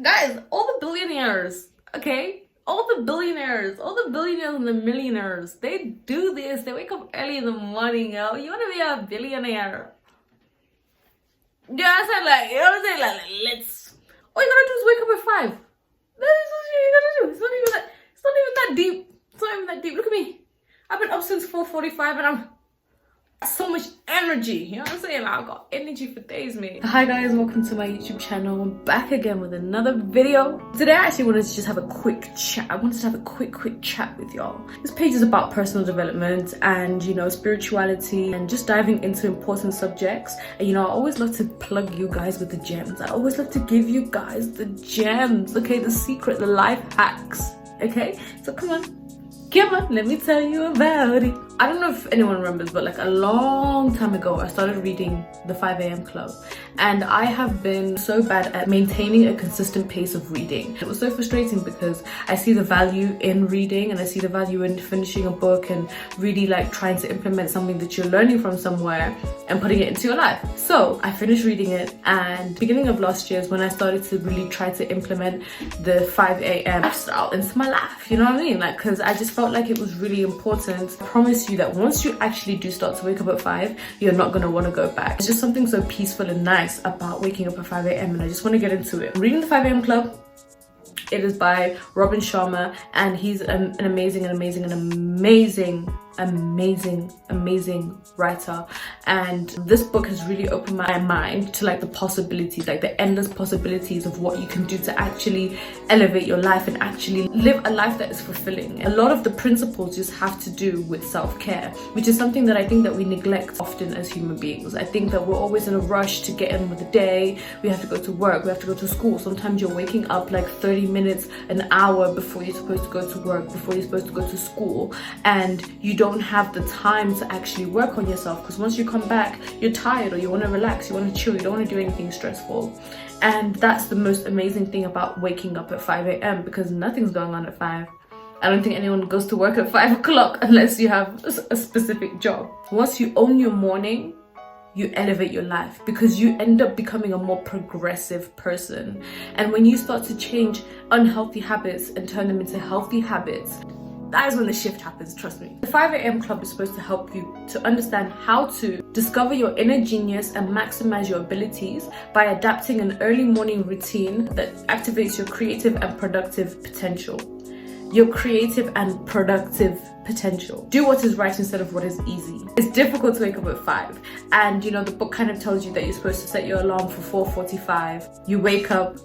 Guys, all the billionaires, okay? All the billionaires and the millionaires, they do this. They wake up early in the morning, yo. You want to be a billionaire? You know what I'm saying? Like, you know what I'm saying? Like, let's. All you gotta do is wake up at 5. That's what you gotta do. It's not even that. It's not even that deep. It's not even that deep. Look at me. I've been up since 4:45, and I'm so much energy. You know what I'm saying? I've got energy for days, mate. Hi guys, welcome to my YouTube channel. I'm back again with another video. Today I actually wanted to just have a quick chat. I wanted to have a quick chat with y'all. This page is about personal development and, you know, spirituality and just diving into important subjects. And, you know, I always love to plug you guys with the gems. I always love to give you guys the gems, okay? The secret, the life hacks, okay? So come on, let me tell you about it. I don't know if anyone remembers, but like a long time ago, I started reading the 5 a.m. Club. And I have been so bad at maintaining a consistent pace of reading. It was so frustrating because I see the value in reading and I see the value in finishing a book and really like trying to implement something that you're learning from somewhere and putting it into your life. So I finished reading it, and beginning of last year is when I started to really try to implement the 5 a.m. lifestyle into my life. You know what I mean? Like, because I just felt like it was really important. I promise you that once you actually do start to wake up at 5, you're not going to want to go back. It's just something so peaceful and nice about waking up at 5 a.m. and I just want to get into it. I'm reading the 5 a.m. Club. It is by Robin Sharma, and he's an amazing writer. And this book has really opened my mind to like the possibilities, like the endless possibilities of what you can do to actually elevate your life and actually live a life that is fulfilling. A lot of the principles just have to do with self-care, which is something that I think that we neglect often as human beings. I think that we're always in a rush to get in with the day. We have to go to work, we have to go to school. Sometimes you're waking up like 30 minutes, an hour before you're supposed to go to work, before you're supposed to go to school, and you don't have the time to actually work on yourself, because once you come back, you're tired, or you want to relax, you want to chill, you don't want to do anything stressful. And that's the most amazing thing about waking up at 5 a.m. because nothing's going on at 5. I don't think anyone goes to work at 5 o'clock unless you have a specific job. Once you own your morning, you elevate your life because you end up becoming a more progressive person. And when you start to change unhealthy habits and turn them into healthy habits, that is when the shift happens, trust me. The 5 a.m. Club is supposed to help you to understand how to discover your inner genius and maximize your abilities by adapting an early morning routine that activates your creative and productive potential. Your creative and productive potential. Do what is right instead of what is easy. It's difficult to wake up at 5, and you know the book kind of tells you that you're supposed to set your alarm for 4:45. You wake up,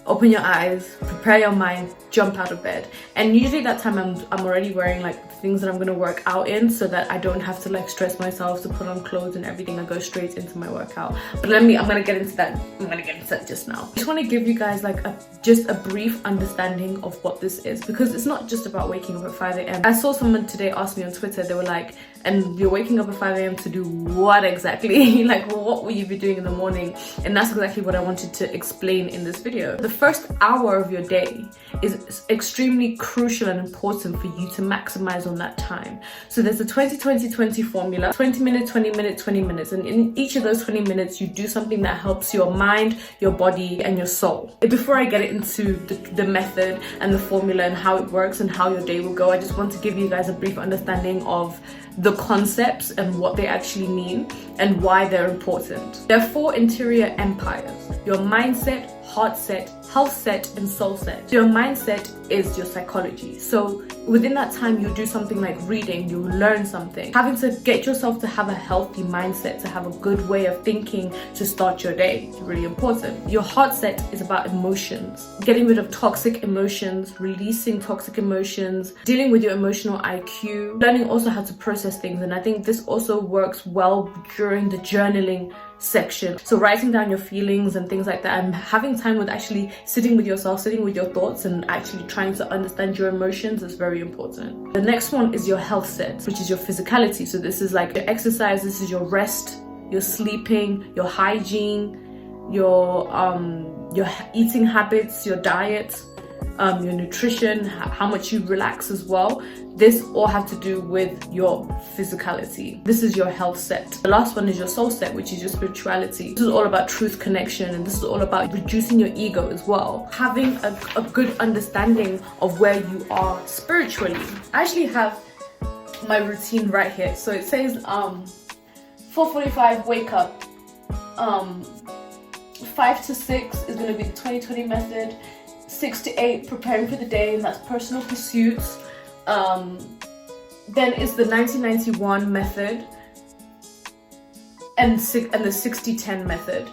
open your eyes, prepare your mind, jump out of bed. And usually that time I'm already wearing like the things that I'm gonna work out in, so that I don't have to like stress myself to put on clothes and everything. I go straight into my workout. But I'm gonna get into that. I'm gonna get into that just now. I just want to give you guys like just a brief understanding of what this is, because it's not just about waking up at 5 a.m. I saw someone today ask me on Twitter, they were like, and you're waking up at 5 a.m. to do what exactly? Like, well, what will you be doing in the morning? And that's exactly what I wanted to explain in this video. The first hour of your day is extremely crucial and important for you to maximize on that time. So there's a 20-20-20 formula, 20 minutes, 20 minutes, 20 minutes. And in each of those 20 minutes, you do something that helps your mind, your body, and your soul. Before I get into the method and the formula and how it works and how your day will go, I just want to give you guys a brief understanding of the concepts and what they actually mean and why they're important. There are 4 interior empires: your mindset, heart set, health set, and soul set. Your mindset is your psychology. So within that time, you do something like reading, you learn something. Having to get yourself to have a healthy mindset, to have a good way of thinking to start your day is really important. Your heart set is about emotions, getting rid of toxic emotions, releasing toxic emotions, dealing with your emotional IQ, learning also how to process things. And I think this also works well during the journaling section. So writing down your feelings and things like that, and having time with actually sitting with yourself, sitting with your thoughts, and actually trying to understand your emotions is very important. The next one is your health set, which is your physicality. So this is like your exercise, this is your rest, your sleeping, your hygiene, your eating habits, your diet, your nutrition, how much you relax as well. This all have to do with your physicality. This is your health set. The last one is your soul set, which is your spirituality. This is all about truth connection, and this is all about reducing your ego as well. Having a good understanding of where you are spiritually. I actually have my routine right here. So it says 4:45 wake up, 5 to 6 is going to be the 2020 method, 6 to 8 preparing for the day, and that's personal pursuits. Then it's the 1991 method and the 60-10 method.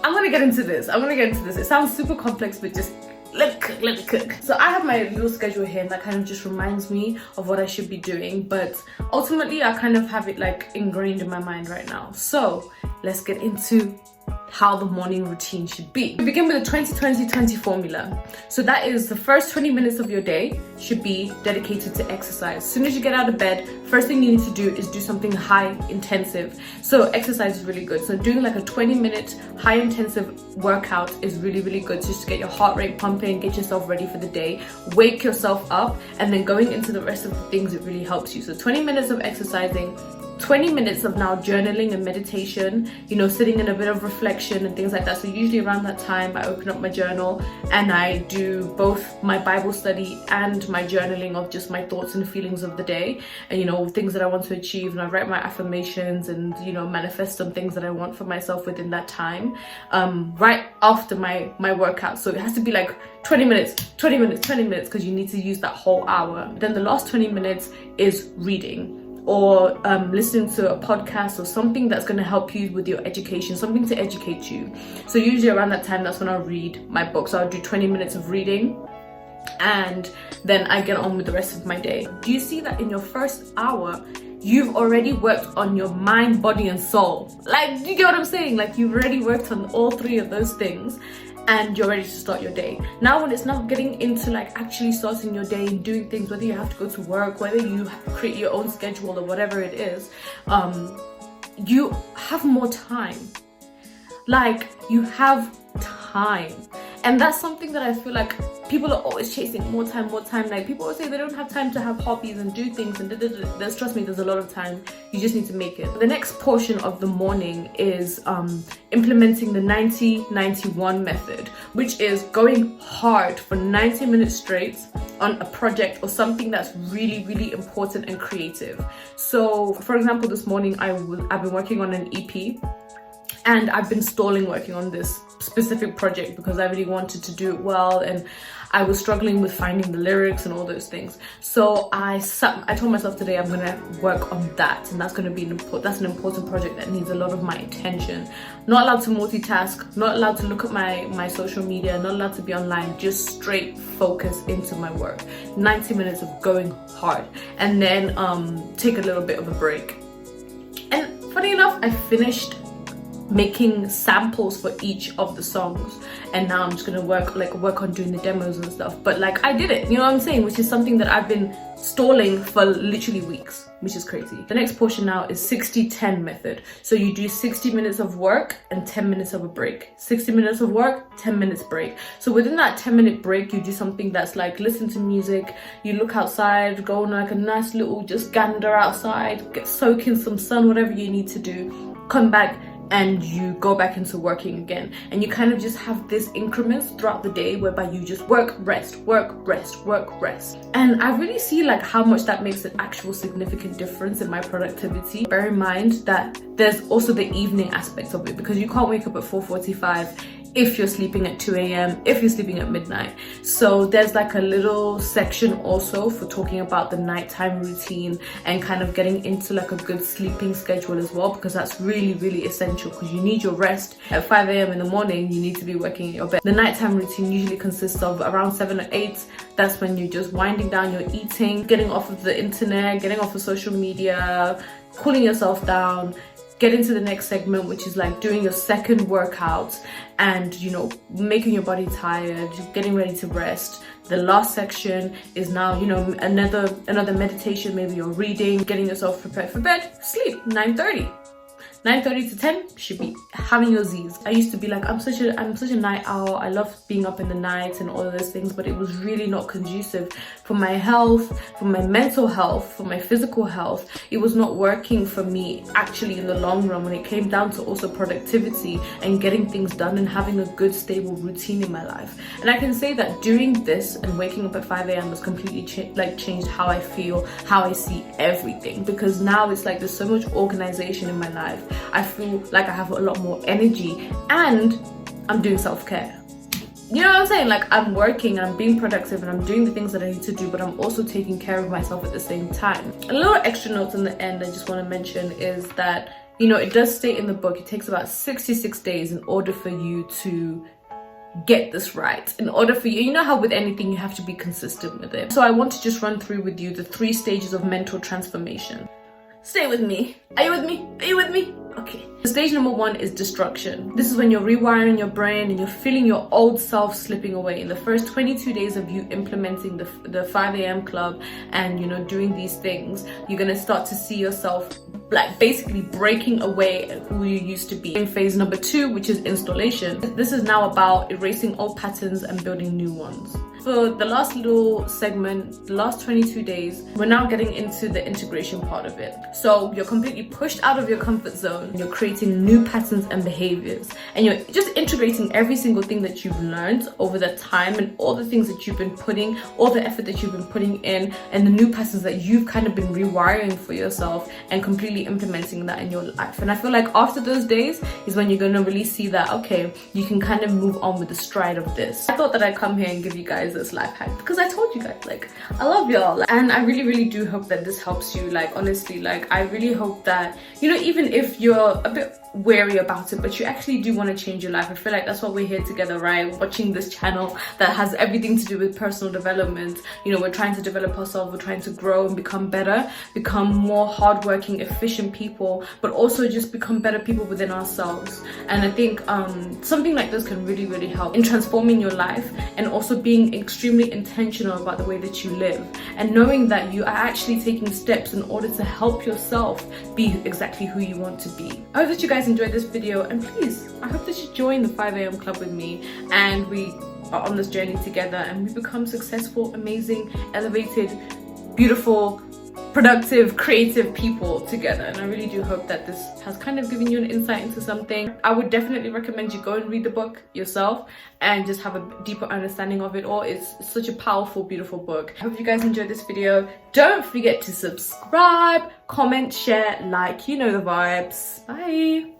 I'm gonna get into this. It sounds super complex, but just let me cook. So I have my little schedule here, and that kind of just reminds me of what I should be doing, but ultimately I kind of have it like ingrained in my mind right now. So let's get into how the morning routine should be. We begin with the 20-20-20 formula. So that is the first 20 minutes of your day should be dedicated to exercise. As soon as you get out of bed, first thing you need to do is do something high intensive. So exercise is really good. So doing like a 20-minute high intensive workout is really, really good, just to get your heart rate pumping, get yourself ready for the day, wake yourself up, and then going into the rest of the things, it really helps you. So 20 minutes of exercising, 20 minutes of now journaling and meditation, sitting in a bit of reflection and things like that. So usually around that time I open up my journal and I do both my Bible study and my journaling of just my thoughts and feelings of the day, and things that I want to achieve, and I write my affirmations and manifest some things that I want for myself within that time, right after my workout. So it has to be like 20 minutes because you need to use that whole hour. Then the last 20 minutes is reading, or listening to a podcast or something that's going to help you with your education, something to educate you. So usually around that time, that's when I'll read my book. So I'll do 20 minutes of reading, and then I get on with the rest of my day. Do you see that in your first hour, you've already worked on your mind, body, and soul? Like, do you get what I'm saying? Like, you've already worked on all three of those things, and you're ready to start your day. Now when it's not getting into like actually starting your day and doing things, whether you have to go to work, whether you create your own schedule or whatever it is, you have more time. Like, you have time. And that's something that I feel like people are always chasing more time. Like, people always say they don't have time to have hobbies and do things, and trust me, there's a lot of time. You just need to make it. The next portion of the morning is implementing the 90-91 method, which is going hard for 90 minutes straight on a project or something that's really, really important and creative. So for example, this morning I've been working on an EP, and I've been stalling working on this specific project because I really wanted to do it well, and I was struggling with finding the lyrics and all those things. So I told myself today I'm gonna work on that, and that's gonna be an important project that needs a lot of my attention. Not allowed to multitask, not allowed to look at my social media, not allowed to be online, just straight focus into my work. 90 minutes of going hard, and then take a little bit of a break. And funny enough, I finished making samples for each of the songs, and now I'm just gonna work on doing the demos and stuff. But like, I did it, you know what I'm saying, which is something that I've been stalling for literally weeks, which is crazy. The next portion now is 60-10 method. So you do 60 minutes of work and 10 minutes of a break. 60 minutes of work, 10 minutes break. So within that 10-minute break, you do something that's like listen to music, you look outside, go on like a nice little just gander outside, soak in some sun, whatever you need to do, come back, and you go back into working again. And you kind of just have this increments throughout the day whereby you just work, rest. And I really see like how much that makes an actual significant difference in my productivity. Bear in mind that there's also the evening aspect of it, because you can't wake up at 4:45 if you're sleeping at 2 a.m, if you're sleeping at midnight. So there's like a little section also for talking about the nighttime routine and kind of getting into like a good sleeping schedule as well, because that's really, really essential, because you need your rest. At 5 a.m. in the morning, you need to be working in your bed. The nighttime routine usually consists of around 7 or 8. That's when you're just winding down, you're eating, getting off of the internet, getting off of social media, cooling yourself down, get into the next segment, which is like doing your second workout and making your body tired, getting ready to rest. The last section is now another meditation, maybe you're reading, getting yourself prepared for bed, sleep. 9:30 9:30 to 10 should be having your Z's. I used to be like, I'm such a night owl. I love being up in the night and all of those things, but it was really not conducive for my health, for my mental health, for my physical health. It was not working for me actually in the long run when it came down to also productivity and getting things done and having a good stable routine in my life. And I can say that during this and waking up at 5 a.m. has completely changed how I feel, how I see everything, because now it's like there's so much organization in my life. I feel like I have a lot more energy and I'm doing self-care. You know what I'm saying? Like, I'm working and I'm being productive and I'm doing the things that I need to do, but I'm also taking care of myself at the same time. A little extra note in the end I just want to mention is that, you know, it does state in the book, it takes about 66 days in order for you to get this right. In order for you know how with anything you have to be consistent with it. So I want to just run through with you the 3 stages of mental transformation. Stay with me. Are you with me? Are you with me? Okay. Stage number 1 is destruction. This is when you're rewiring your brain and you're feeling your old self slipping away. In the first 22 days of you implementing the 5 a.m. club and, you know, doing these things, you're gonna start to see yourself like basically breaking away who you used to be. In phase number 2, which is installation, this is now about erasing old patterns and building new ones. For the last little segment, the last 22 days, we're now getting into the integration part of it. So you're completely pushed out of your comfort zone. You're creating new patterns and behaviors, and you're just integrating every single thing that you've learned over that time and all the things that you've been putting, all the effort that you've been putting in, and the new patterns that you've kind of been rewiring for yourself and completely implementing that in your life. And I feel like after those days is when you're going to really see that, okay, you can kind of move on with the stride of this. I thought that I'd come here and give you guys this life hack because I told you guys, like, I love y'all, and I really do hope that this helps you. Like, honestly, like, I really hope that, you know, even if you're a bit wary about it, but you actually do want to change your life. I feel like that's what we're here together, right? Watching this channel that has everything to do with personal development. You know, we're trying to develop ourselves, we're trying to grow and become better, become more hardworking, efficient people, but also just become better people within ourselves. And I think something like this can really help in transforming your life and also being extremely intentional about the way that you live and knowing that you are actually taking steps in order to help yourself be exactly who you want to be. I hope that you guys enjoyed this video, and please, I hope that you join the 5 a.m. club with me and we are on this journey together and we become successful, amazing, elevated, beautiful, productive, creative people together. And I really do hope that this has kind of given you an insight into something. I would definitely recommend you go and read the book yourself and just have a deeper understanding of it all. It's such a powerful, beautiful book. I hope you guys enjoyed this video. Don't forget to subscribe, comment, share, like, you know the vibes. Bye.